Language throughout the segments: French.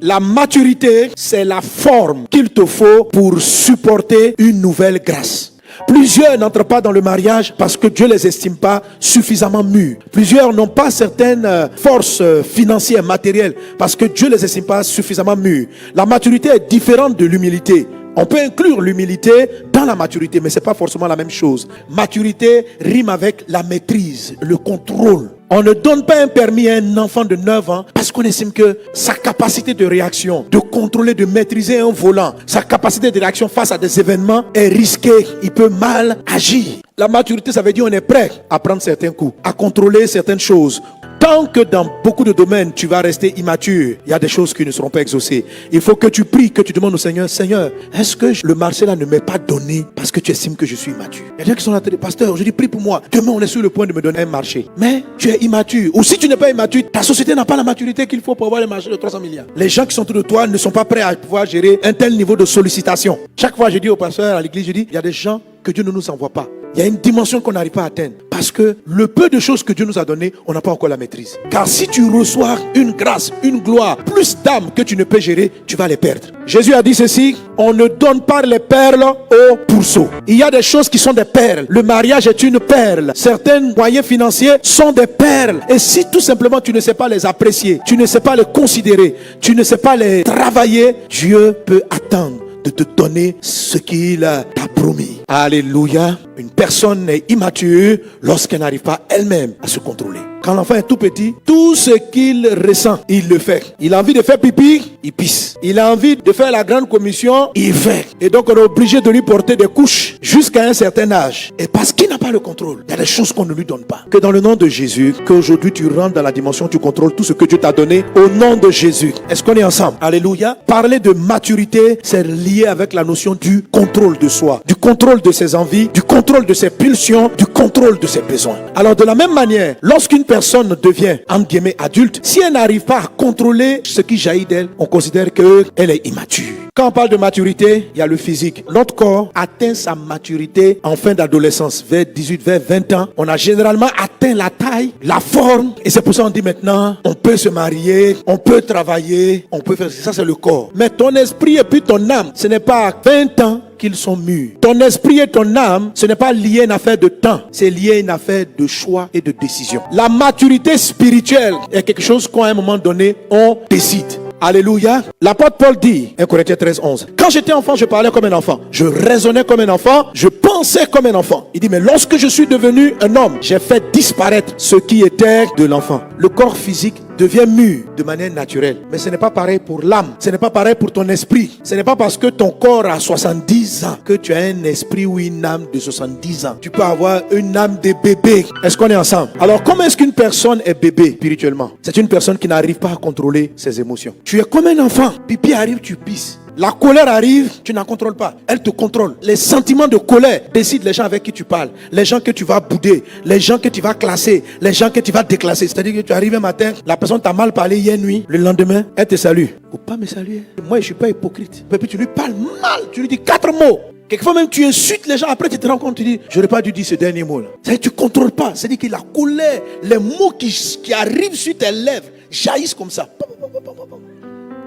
La maturité, c'est la forme qu'il te faut pour supporter une nouvelle grâce. Plusieurs n'entrent pas dans le mariage parce que Dieu les estime pas suffisamment mûrs. Plusieurs n'ont pas certaines forces financières, matérielles, parce que Dieu les estime pas suffisamment mûrs. La maturité est différente de l'humilité. On peut inclure l'humilité dans la maturité, mais ce n'est pas forcément la même chose. Maturité rime avec la maîtrise, le contrôle. On ne donne pas un permis à un enfant de 9 ans parce qu'on estime que sa capacité de réaction, de contrôler, de maîtriser un volant, sa capacité de réaction face à des événements est risquée. Il peut mal agir. La maturité, ça veut dire qu'on est prêt à prendre certains coups, à contrôler certaines choses. Tant que dans beaucoup de domaines, tu vas rester immature, il y a des choses qui ne seront pas exaucées. Il faut que tu pries, que tu demandes au Seigneur, Seigneur, est-ce que le marché là ne m'est pas donné parce que tu estimes que je suis immature? Il y a des gens qui sont là, pasteur, je dis prie pour moi. Demain, on est sur le point de me donner un marché. Mais tu es immature. Ou si tu n'es pas immature, ta société n'a pas la maturité qu'il faut pour avoir le marché de 300 milliards. Les gens qui sont autour de toi ne sont pas prêts à pouvoir gérer un tel niveau de sollicitation. Chaque fois, je dis au pasteur à l'église, je dis, il y a des gens que Dieu ne nous envoie pas. Il y a une dimension qu'on n'arrive pas à atteindre. Parce que le peu de choses que Dieu nous a donné, on n'a pas encore la maîtrise. Car si tu reçois une grâce, une gloire, plus d'âmes que tu ne peux gérer, tu vas les perdre. Jésus a dit ceci, on ne donne pas les perles aux pourceaux. Il y a des choses qui sont des perles. Le mariage est une perle. Certains moyens financiers sont des perles. Et si tout simplement tu ne sais pas les apprécier, tu ne sais pas les considérer, tu ne sais pas les travailler, Dieu peut attendre de te donner ce qu'il t'a promis. Alléluia. Une personne est immature lorsqu'elle n'arrive pas elle-même à se contrôler. Quand l'enfant est tout petit, tout ce qu'il ressent, il le fait. Il a envie de faire pipi, il pisse. Il a envie de faire la grande commission, il fait. Et donc on est obligé de lui porter des couches jusqu'à un certain âge. Et parce qu'il n'a pas le contrôle, il y a des choses qu'on ne lui donne pas. Que dans le nom de Jésus, qu'aujourd'hui tu rentres dans la dimension où tu contrôles tout ce que Dieu t'a donné au nom de Jésus. Est-ce qu'on est ensemble? Alléluia. Parler de maturité, c'est lié avec la notion du contrôle de soi, du contrôle de ses envies, du contrôle de ses pulsions, du contrôle de ses besoins. Alors de la même manière, lorsqu'une personne devient, entre guillemets, adulte, si elle n'arrive pas à contrôler ce qui jaillit d'elle, on considère qu'elle est immature. Quand on parle de maturité, il y a le physique. Notre corps atteint sa maturité en fin d'adolescence, vers 18, vers 20 ans. On a généralement atteint la taille, la forme, et c'est pour ça qu'on dit maintenant, on peut se marier, on peut travailler, on peut faire ça, c'est le corps. Mais ton esprit et puis ton âme, ce n'est pas à 20 ans qu'ils sont mûrs. Ton esprit et ton âme, ce n'est pas lié à une affaire de temps, c'est lié à une affaire de choix et de décision. La maturité spirituelle est quelque chose qu'à un moment donné, on décide. Alléluia. L'apôtre Paul dit, 1 Corinthiens 13, 11, quand j'étais enfant, je parlais comme un enfant, je raisonnais comme un enfant, je pensais comme un enfant. Il dit, mais lorsque je suis devenu un homme, j'ai fait disparaître ce qui était de l'enfant. Le corps physique devient mûr de manière naturelle. Mais ce n'est pas pareil pour l'âme. Ce n'est pas pareil pour ton esprit. Ce n'est pas parce que ton corps a 70 ans que tu as un esprit ou une âme de 70 ans. Tu peux avoir une âme de bébé. Est-ce qu'on est ensemble? Alors, comment est-ce qu'une personne est bébé spirituellement? C'est une personne qui n'arrive pas à contrôler ses émotions. Tu es comme un enfant. Pipi arrive, tu pisses. La colère arrive, tu n'en contrôles pas. Elle te contrôle. Les sentiments de colère décident les gens avec qui tu parles, les gens que tu vas bouder, les gens que tu vas classer, les gens que tu vas déclasser. C'est-à-dire que tu arrives un matin, la personne t'a mal parlé hier nuit, le lendemain, elle te salue. Faut pas me saluer. Moi, je suis pas hypocrite. Et puis tu lui parles mal, tu lui dis 4 mots. Quelquefois même tu insultes les gens, après tu te rends compte, tu dis, j'aurais pas dû dire ce dernier mot là. C'est-à-dire que tu contrôles pas. C'est-à-dire que la colère, les mots qui arrivent sur tes lèvres jaillissent comme ça.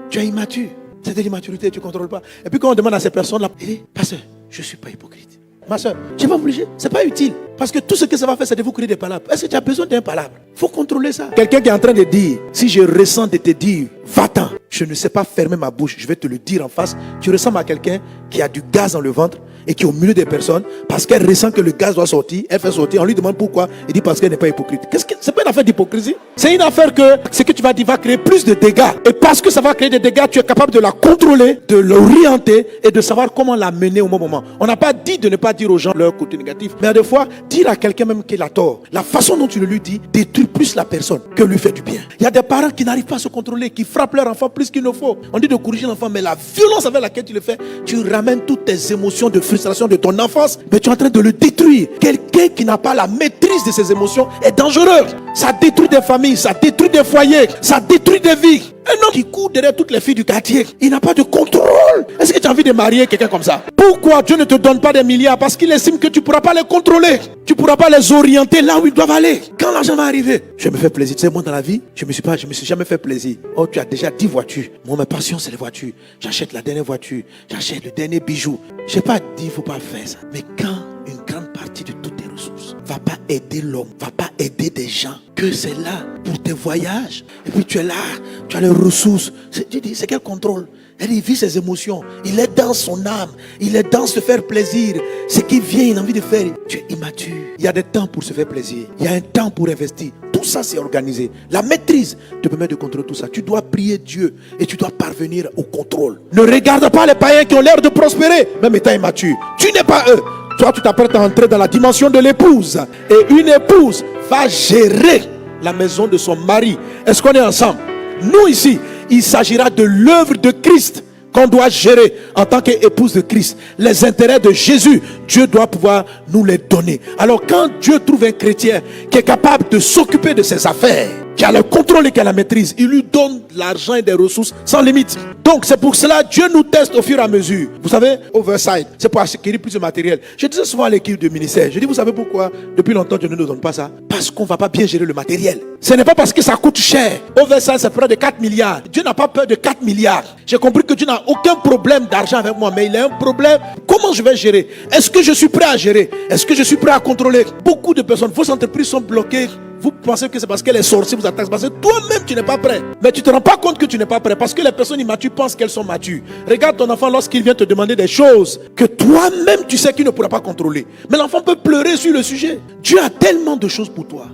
Tu es immature. C'est de l'immaturité, tu ne contrôles pas. Et puis quand on demande à ces personnes-là, il dit, pasteur, je ne suis pas hypocrite. Ma soeur, tu n'es pas obligé, ce n'est pas utile. Parce que tout ce que ça va faire, c'est de vous créer des palabres. Est-ce que tu as besoin d'un palabre? Il faut contrôler ça. Quelqu'un qui est en train de dire, si je ressens de te dire, va-t'en, je ne sais pas fermer ma bouche, je vais te le dire en face. Tu ressembles à quelqu'un qui a du gaz dans le ventre et qui est au milieu des personnes, parce qu'elle ressent que le gaz doit sortir, elle fait sortir, on lui demande pourquoi, il dit parce qu'elle n'est pas hypocrite. C'est pas une affaire d'hypocrisie. C'est une affaire que ce que tu vas dire va créer plus de dégâts. Et parce que ça va créer des dégâts, tu es capable de la contrôler, de l'orienter et de savoir comment la mener au bon moment. On n'a pas dit de ne pas dire aux gens leur côté négatif, mais des fois, dire à quelqu'un même qu'il a tort, la façon dont tu le lui dis détruit plus la personne que lui fait du bien. Il y a des parents qui n'arrivent pas à se contrôler, qui frappent leur enfant plus qu'il ne faut. On dit de corriger l'enfant, mais la violence avec laquelle tu le fais, tu ramènes toutes tes émotions de frustration de ton enfance, mais tu es en train de le détruire. Quelqu'un qui n'a pas la maîtrise de ses émotions est dangereux. Ça détruit des familles, ça détruit des foyers, ça détruit des vies. Un homme qui court derrière toutes les filles du quartier, il n'a pas de contrôle. Est-ce que tu as envie de marier quelqu'un comme ça? Pourquoi Dieu ne te donne pas des milliards? Parce qu'il estime que tu ne pourras pas les contrôler. Tu ne pourras pas les orienter là où ils doivent aller. Quand l'argent va arriver, je me fais plaisir. Tu sais, moi dans la vie, je me suis jamais fait plaisir. Oh, tu as déjà 10 voitures. Moi, ma passion, c'est les voitures. J'achète la dernière voiture. J'achète le dernier bijou. Je n'ai pas dit, il ne faut pas faire ça. Mais quand une grande partie de toutes tes ressources va pas aider l'homme, va pas aider des gens, que c'est là pour tes voyages, et puis tu es là, tu as les ressources. Tu dis, c'est quel contrôle? Il vit ses émotions, il est dans son âme, il est dans se faire plaisir. Ce qui vient, il a envie de faire. Tu es immature. Il y a des temps pour se faire plaisir, il y a un temps pour investir. Tout ça, c'est organisé. La maîtrise te permet de contrôler tout ça. Tu dois prier Dieu et tu dois parvenir au contrôle. Ne regarde pas les païens qui ont l'air de prospérer, même étant immature. Tu n'es pas eux. Toi, tu t'apprêtes à entrer dans la dimension de l'épouse. Et une épouse va gérer la maison de son mari. Est-ce qu'on est ensemble? Nous ici, il s'agira de l'œuvre de Christ qu'on doit gérer en tant qu'épouse de Christ. Les intérêts de Jésus, Dieu doit pouvoir nous les donner. Alors quand Dieu trouve un chrétien qui est capable de s'occuper de ses affaires, qui a le contrôle et qui a la maîtrise, il lui donne l'argent et des ressources sans limite. Donc c'est pour cela Dieu nous teste au fur et à mesure. Vous savez, Oversight, c'est pour acquérir plus de matériel. Je disais souvent à l'équipe de ministère, je dis, vous savez pourquoi depuis longtemps Dieu ne nous donne pas ça? Parce qu'on ne va pas bien gérer le matériel. Ce n'est pas parce que ça coûte cher. Oversight, c'est près de 4 milliards. Dieu n'a pas peur de 4 milliards. J'ai compris que Dieu n'a aucun problème d'argent avec moi, mais il a un problème. Comment je vais gérer? Est-ce que je suis prêt à gérer? Est-ce que je suis prêt à contrôler? Beaucoup de personnes, vos entreprises sont bloquées. Vous pensez que c'est parce que les sorciers vous attaquent, parce que toi-même tu n'es pas prêt. Mais tu ne te rends pas compte que tu n'es pas prêt, parce que les personnes immatures pensent qu'elles sont matures. Regarde ton enfant lorsqu'il vient te demander des choses que toi-même tu sais qu'il ne pourra pas contrôler. Mais l'enfant peut pleurer sur le sujet. Dieu a tellement de choses pour toi.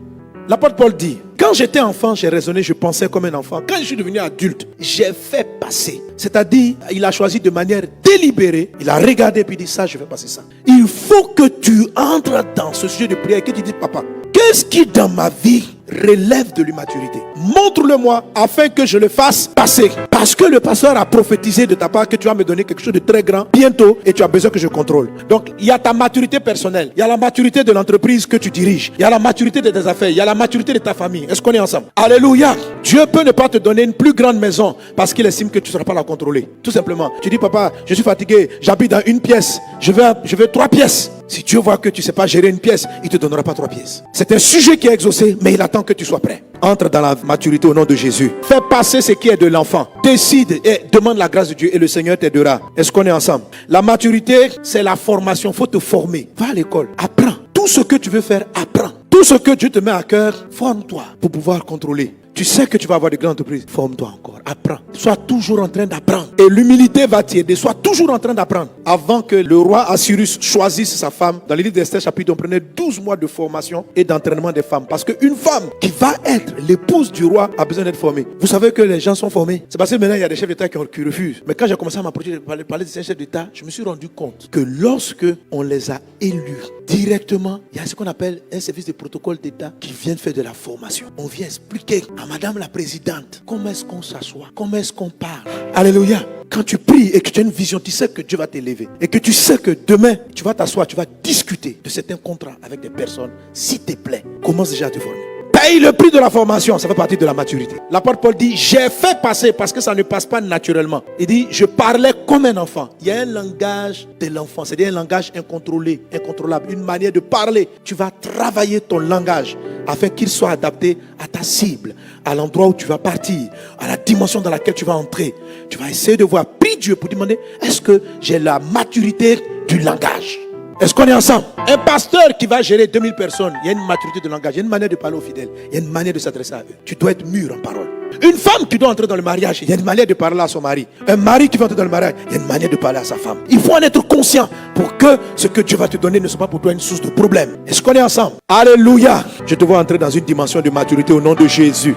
L'apôtre Paul dit, quand j'étais enfant, j'ai raisonné, je pensais comme un enfant. Quand je suis devenu adulte, j'ai fait passer. C'est-à-dire, il a choisi de manière délibérée. Il a regardé et puis il dit, ça, je vais passer ça. Il faut que tu entres dans ce sujet de prière et que tu dis, papa, qu'est-ce qui dans ma vie relève de l'immaturité? Montre-le-moi afin que je le fasse passer. Parce que le pasteur a prophétisé de ta part que tu vas me donner quelque chose de très grand bientôt et tu as besoin que je contrôle. Donc il y a ta maturité personnelle, il y a la maturité de l'entreprise que tu diriges, il y a la maturité de tes affaires, il y a la maturité de ta famille. Est-ce qu'on est ensemble? Alléluia. Dieu peut ne pas te donner une plus grande maison parce qu'il estime que tu ne seras pas la contrôler. Tout simplement. Tu dis, papa, je suis fatigué, j'habite dans une pièce, je veux 3 pièces. Si Dieu voit que tu ne sais pas gérer une pièce, il ne te donnera pas 3 pièces. C'est un sujet qui est exaucé, mais il attend que tu sois prêt. Entre dans la maturité au nom de Jésus. Fais passer ce qui est de l'enfant. Décide et demande la grâce de Dieu et le Seigneur t'aidera. Est-ce qu'on est ensemble? La maturité, c'est la formation. Il faut te former. Va à l'école. Apprends. Tout ce que tu veux faire, apprends. Tout ce que Dieu te met à cœur, forme-toi pour pouvoir contrôler. Tu sais que tu vas avoir de grandes entreprises. Forme-toi encore. Apprends. Sois toujours en train d'apprendre. Et l'humilité va t'aider. Sois toujours en train d'apprendre. Avant que le roi Assyrus choisisse sa femme, dans le livre d'Esther chapitre, on prenait 12 mois de formation et d'entraînement des femmes. Parce qu'une femme qui va être l'épouse du roi a besoin d'être formée. Vous savez que les gens sont formés. C'est parce que maintenant il y a des chefs d'État qui refusent. Mais quand j'ai commencé à m'approcher de parler de ces chefs d'État, je me suis rendu compte que lorsque on les a élus directement, il y a ce qu'on appelle un service de protocole d'État qui vient faire de la formation. On vient expliquer à Madame la Présidente comment est-ce qu'on s'assoit, comment est-ce qu'on parle. Alléluia. Quand tu pries et que tu as une vision, tu sais que Dieu va t'élever. Et que tu sais que demain, tu vas t'asseoir, tu vas discuter de certains contrats avec des personnes. S'il te plaît, commence déjà à te former. Paye le prix de la formation, ça fait partie de la maturité. L'apôtre Paul dit, j'ai fait passer parce que ça ne passe pas naturellement. Il dit, je parlais comme un enfant. Il y a un langage de l'enfant, c'est-à-dire un langage incontrôlé, incontrôlable, une manière de parler. Tu vas travailler ton langage afin qu'il soit adapté à ta cible, à l'endroit où tu vas partir, à la dimension dans laquelle tu vas entrer. Tu vas essayer de voir, prie Dieu pour demander, est-ce que j'ai la maturité du langage? Est-ce qu'on est ensemble? Un pasteur qui va gérer 2000 personnes, il y a une maturité de langage, il y a une manière de parler aux fidèles, il y a une manière de s'adresser à eux. Tu dois être mûr en parole. Une femme qui doit entrer dans le mariage, il y a une manière de parler à son mari. Un mari qui va entrer dans le mariage, il y a une manière de parler à sa femme. Il faut en être conscient pour que ce que Dieu va te donner ne soit pas pour toi une source de problème. Est-ce qu'on est ensemble? Alléluia. Je te vois entrer dans une dimension de maturité au nom de Jésus.